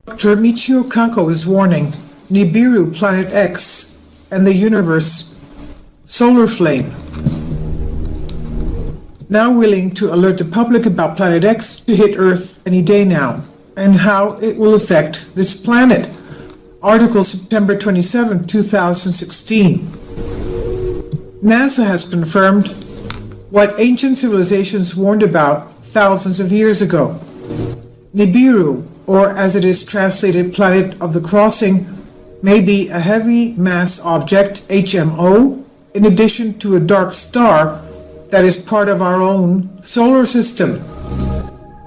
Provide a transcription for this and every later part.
Dr. Michio Kaku is warning Nibiru, Planet X, and the universe solar flame. Now willing to alert the public about Planet X to hit Earth any day now, and how it will affect this planet. Article September 27, 2016. NASA has confirmed what ancient civilizations warned about thousands of years ago. Nibiru, or as it is translated, Planet of the Crossing, may be a heavy mass object, HMO, in addition to a dark star that is part of our own solar system.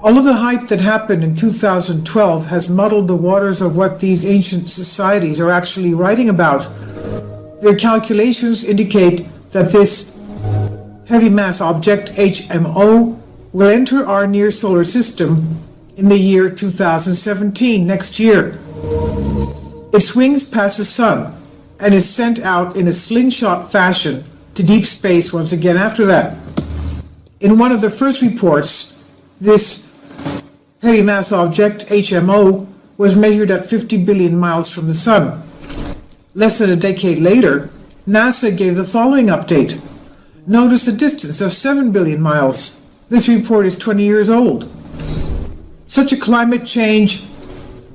All of the hype that happened in 2012 has muddled the waters of what these ancient societies are actually writing about. Their calculations indicate that this heavy mass object, HMO, will enter our near solar system in the year 2017, next year. It swings past the sun and is sent out in a slingshot fashion to deep space once again after that. In one of the first reports, this heavy mass object, HMO, was measured at 50 billion miles from the sun. Less than a decade later, NASA gave the following update. Notice a distance of 7 billion miles. This report is 20 years old. Such a climate change,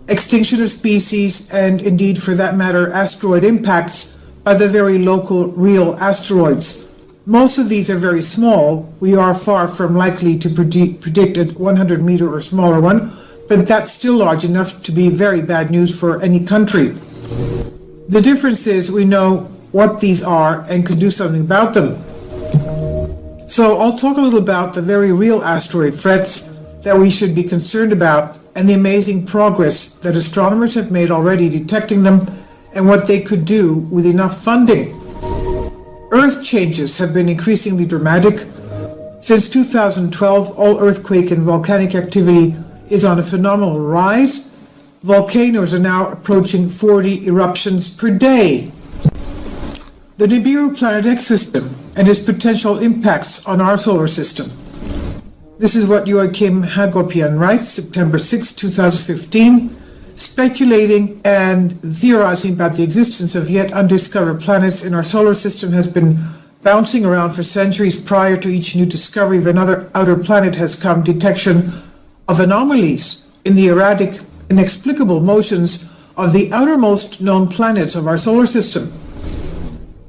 extinction of species, and indeed, for that matter, asteroid impacts by the very local, real asteroids. Most of these are very small. We are far from likely to predict a 100-meter or smaller one, but that's still large enough to be very bad news for any country. The difference is we know what these are and can do something about them. So I'll talk a little about the very real asteroid threats that we should be concerned about and the amazing progress that astronomers have made already detecting them and what they could do with enough funding. Earth changes have been increasingly dramatic. Since 2012, all earthquake and volcanic activity is on a phenomenal rise. Volcanoes are now approaching 40 eruptions per day. The Nibiru Planet X system and its potential impacts on our solar system. This is what Joachim Hagopian writes, September 6, 2015, speculating and theorizing about the existence of yet undiscovered planets in our solar system has been bouncing around for centuries. Prior to each new discovery of another outer planet has come detection of anomalies in the erratic, inexplicable motions of the outermost known planets of our solar system.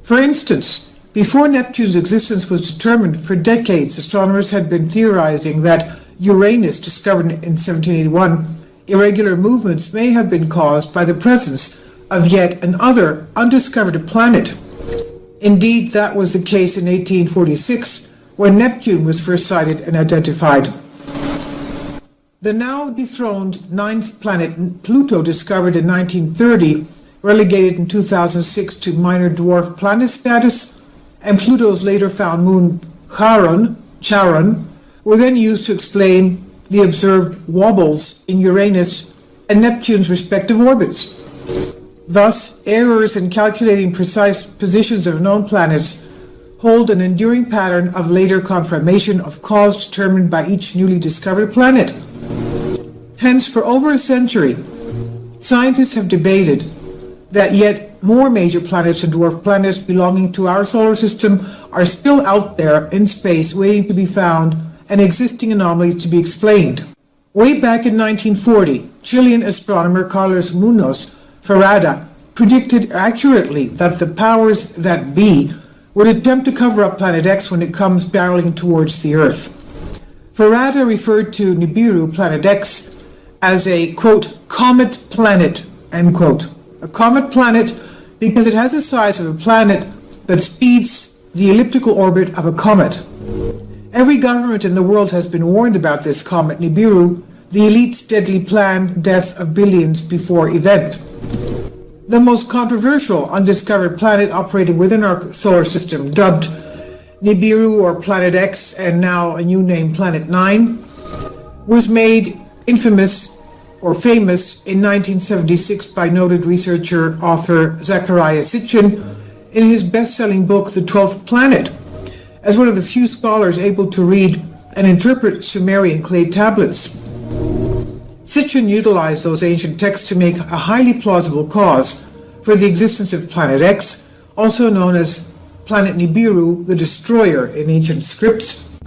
For instance, before Neptune's existence was determined, for decades astronomers had been theorizing that Uranus, discovered in 1781, irregular movements may have been caused by the presence of yet another undiscovered planet. Indeed, that was the case in 1846, when Neptune was first sighted and identified. The now dethroned ninth planet, Pluto, discovered in 1930, relegated in 2006 to minor dwarf planet status, and Pluto's later found moon, Charon, were then used to explain the observed wobbles in Uranus and Neptune's respective orbits. Thus, errors in calculating precise positions of known planets hold an enduring pattern of later confirmation of cause determined by each newly discovered planet. Hence, for over a century, scientists have debated that yet more major planets and dwarf planets belonging to our solar system are still out there in space waiting to be found and existing anomalies to be explained. Way back in 1940, Chilean astronomer Carlos Munoz Ferrada predicted accurately that the powers that be would attempt to cover up Planet X when it comes barreling towards the Earth. Ferrada referred to Nibiru, Planet X, as a, quote, comet planet, end quote. A comet planet because it has the size of a planet but speeds the elliptical orbit of a comet. Every government in the world has been warned about this comet Nibiru, the elite's deadly planned death of billions before event. The most controversial undiscovered planet operating within our solar system, dubbed Nibiru or Planet X, and now a new name, Planet 9, was made infamous or famous in 1976 by noted researcher, author Zecharia Sitchin in his best-selling book, The 12th Planet, as one of the few scholars able to read and interpret Sumerian clay tablets. Sitchin utilized those ancient texts to make a highly plausible cause for the existence of Planet X, also known as Planet Nibiru, the Destroyer in ancient scripts,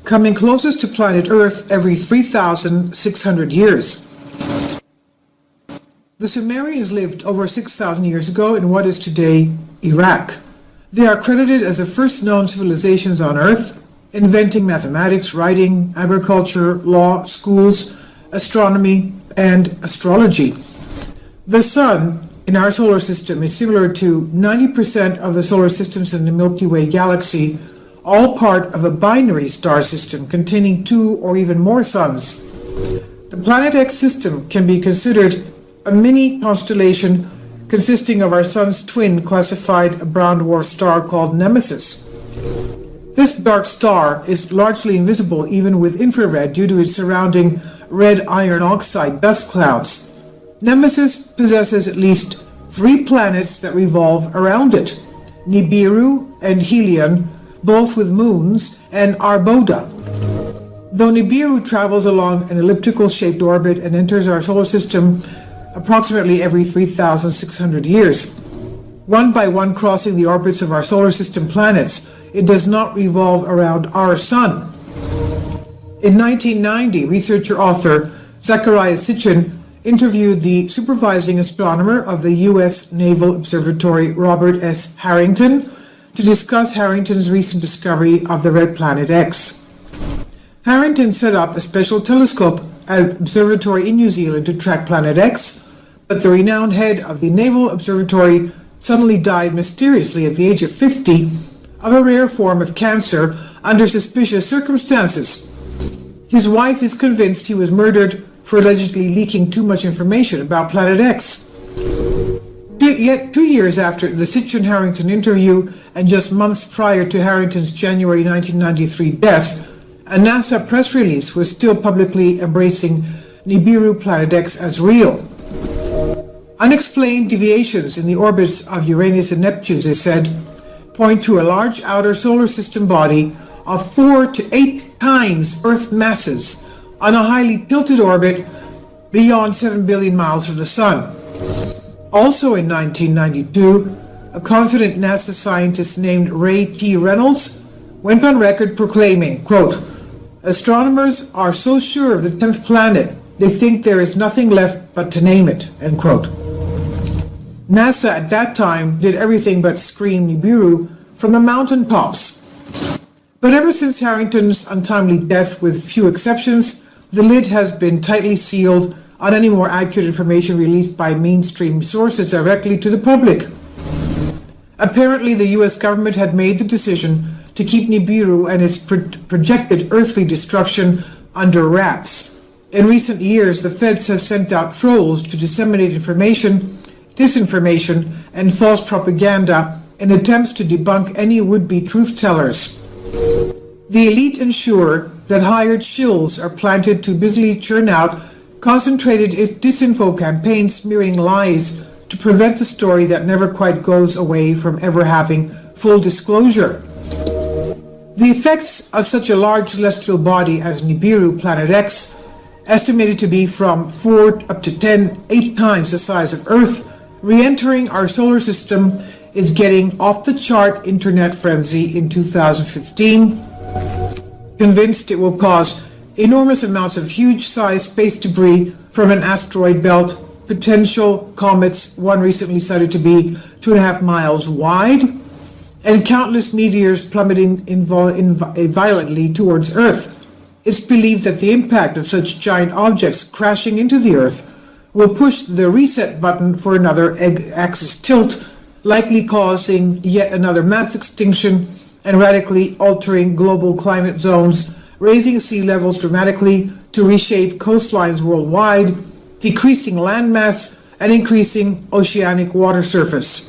coming closest to planet Earth every 3,600 years. The Sumerians lived over 6,000 years ago in what is today Iraq. They are credited as the first known civilizations on Earth, inventing mathematics, writing, agriculture, law, schools, astronomy, and astrology. The Sun in our solar system is similar to 90% of the solar systems in the Milky Way galaxy, all part of a binary star system containing two or even more suns. The Planet X system can be considered a mini constellation consisting of our Sun's twin, classified a brown dwarf star called Nemesis. This dark star is largely invisible even with infrared due to its surrounding red iron oxide dust clouds. Nemesis possesses at least 3 planets that revolve around it: Nibiru and Helion, both with moons, and Arboda. Though Nibiru travels along an elliptical-shaped orbit and enters our solar system approximately every 3,600 years, one by one crossing the orbits of our solar system planets, it does not revolve around our Sun. In 1990, researcher-author Zecharia Sitchin interviewed the supervising astronomer of the U.S. Naval Observatory, Robert S. Harrington, to discuss Harrington's recent discovery of the red planet X. Harrington set up a special telescope at an observatory in New Zealand to track Planet X, but the renowned head of the Naval Observatory suddenly died mysteriously at the age of 50 of a rare form of cancer under suspicious circumstances. His wife is convinced he was murdered for allegedly leaking too much information about Planet X. Yet 2 years after the Sitchin-Harrington interview and just months prior to Harrington's January 1993 death, a NASA press release was still publicly embracing Nibiru Planet X as real. Unexplained deviations in the orbits of Uranus and Neptune, they said, point to a large outer solar system body of 4 to 8 times Earth masses on a highly tilted orbit beyond 7 billion miles from the Sun. Also in 1992, a confident NASA scientist named Ray T. Reynolds went on record proclaiming, quote, "Astronomers are so sure of the 10th planet, they think there is nothing left but to name it," end quote. NASA at that time did everything but scream Nibiru from the mountaintops. But ever since Harrington's untimely death, with few exceptions, the lid has been tightly sealed on any more accurate information released by mainstream sources directly to the public. Apparently, the U.S. government had made the decision to keep Nibiru and its projected earthly destruction under wraps. In recent years, the feds have sent out trolls to disseminate information, disinformation, and false propaganda in attempts to debunk any would-be truth-tellers. The elite ensure that hired shills are planted to busily churn out concentrated disinfo campaigns smearing lies to prevent the story that never quite goes away from ever having full disclosure. The effects of such a large celestial body as Nibiru Planet X, estimated to be from 4 up to 8 times the size of Earth, re-entering our solar system, is getting off-the-chart internet frenzy in 2015, convinced it will cause enormous amounts of huge-sized space debris from an asteroid belt, potential comets, one recently cited to be 2.5 miles wide, and countless meteors plummeting violently towards Earth. It's believed that the impact of such giant objects crashing into the Earth will push the reset button for another axis tilt, likely causing yet another mass extinction and radically altering global climate zones, raising sea levels dramatically to reshape coastlines worldwide, decreasing landmass, and increasing oceanic water surface.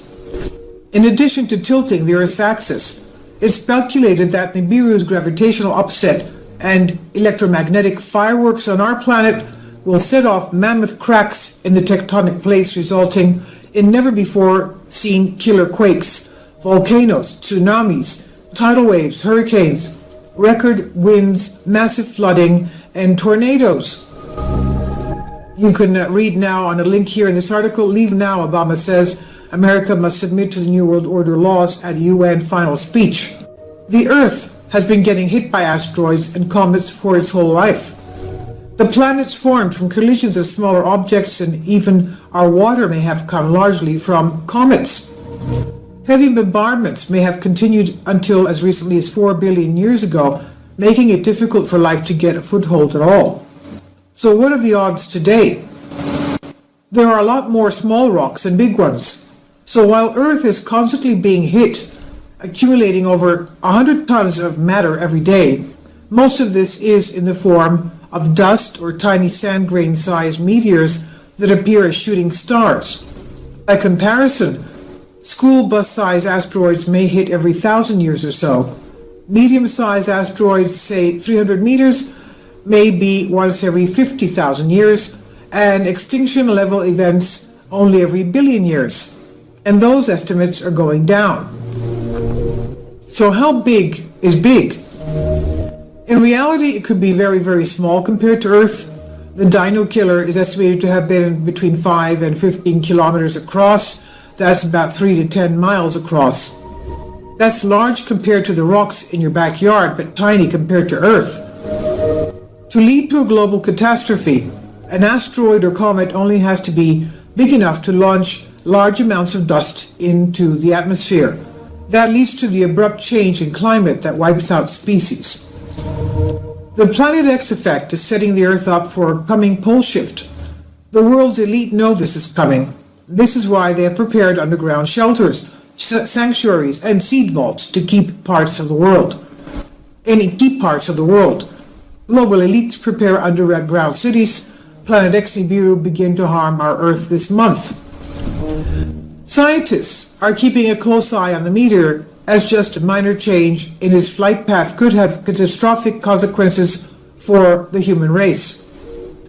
In addition to tilting the Earth's axis, it's speculated that Nibiru's gravitational upset and electromagnetic fireworks on our planet will set off mammoth cracks in the tectonic plates, resulting in never-before-seen killer quakes, volcanoes, tsunamis, tidal waves, hurricanes, record winds, massive flooding, and tornadoes. You can read now on a link here in this article. Leave now, Obama says. America must submit to the New World Order laws at UN final speech. The Earth has been getting hit by asteroids and comets for its whole life. The planets formed from collisions of smaller objects, and even our water may have come largely from comets. Heavy bombardments may have continued until as recently as 4 billion years ago, making it difficult for life to get a foothold at all. So what are the odds today? There are a lot more small rocks than big ones. So while Earth is constantly being hit, accumulating over 100 tons of matter every day, most of this is in the form of dust or tiny sand grain-sized meteors that appear as shooting stars. By comparison, school bus-sized asteroids may hit every 1,000 years or so. Medium-sized asteroids, say 300 meters, may be once every 50,000 years, and extinction-level events only every billion years. And those estimates are going down. So how big is big? In reality, it could be very, very small compared to Earth. The Dino Killer is estimated to have been between 5 and 15 kilometers across. That's about 3 to 10 miles across. That's large compared to the rocks in your backyard, but tiny compared to Earth. To lead to a global catastrophe, an asteroid or comet only has to be big enough to launch large amounts of dust into the atmosphere. That leads to the abrupt change in climate that wipes out species. The Planet X effect is setting the Earth up for a coming pole shift. The world's elite know this is coming. This is why they have prepared underground shelters, sanctuaries, and seed vaults to keep parts of the world. Global elites prepare underground cities. Planet X Nibiru begin to harm our Earth this month. Scientists are keeping a close eye on the meteor, as just a minor change in its flight path could have catastrophic consequences for the human race.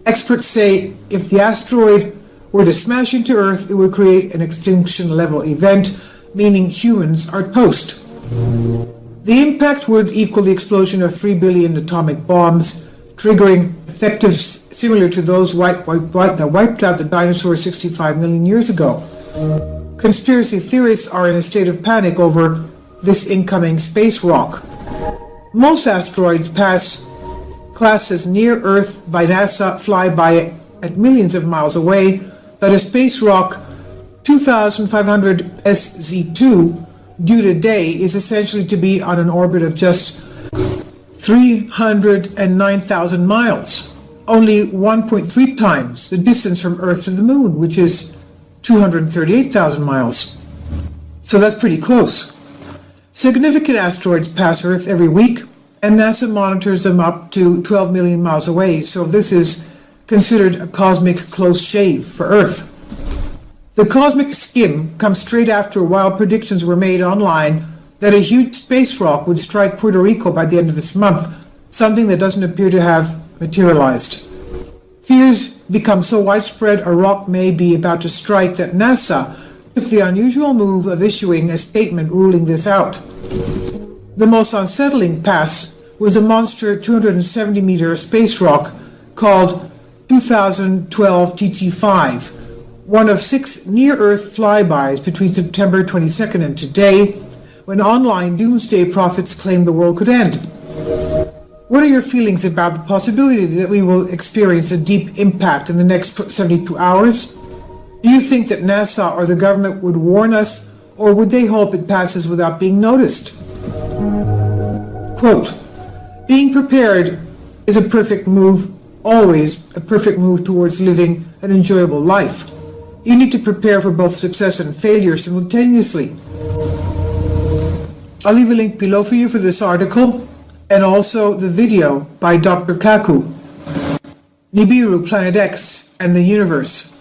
Experts say if the asteroid were to smash into Earth, it would create an extinction-level event, meaning humans are toast. The impact would equal the explosion of 3 billion atomic bombs, triggering effects similar to those that wiped out the dinosaurs 65 million years ago. Conspiracy theorists are in a state of panic over this incoming space rock. Most asteroids pass classed as near Earth by NASA fly by at millions of miles away, but a space rock 2500 SZ2 due today is essentially to be on an orbit of just 309,000 miles, only 1.3 times the distance from Earth to the Moon, which is 238,000 miles. So that's pretty close. Significant asteroids pass Earth every week, and NASA monitors them up to 12 million miles away, so this is considered a cosmic close shave for Earth. The cosmic skim comes straight after wild predictions were made online that a huge space rock would strike Puerto Rico by the end of this month, something that doesn't appear to have materialized. Fears become so widespread a rock may be about to strike that NASA took the unusual move of issuing a statement ruling this out. The most unsettling pass was a monster 270-meter space rock called 2012 TT5, one of 6 near-Earth flybys between September 22nd and today, when online doomsday prophets claimed the world could end. What are your feelings about the possibility that we will experience a deep impact in the next 72 hours? Do you think that NASA or the government would warn us, or would they hope it passes without being noticed? Quote, being prepared is a perfect move, always a perfect move towards living an enjoyable life. You need to prepare for both success and failure simultaneously. I'll leave a link below for you for this article, and also the video by Dr. Kaku, Nibiru, Planet X, and the Universe.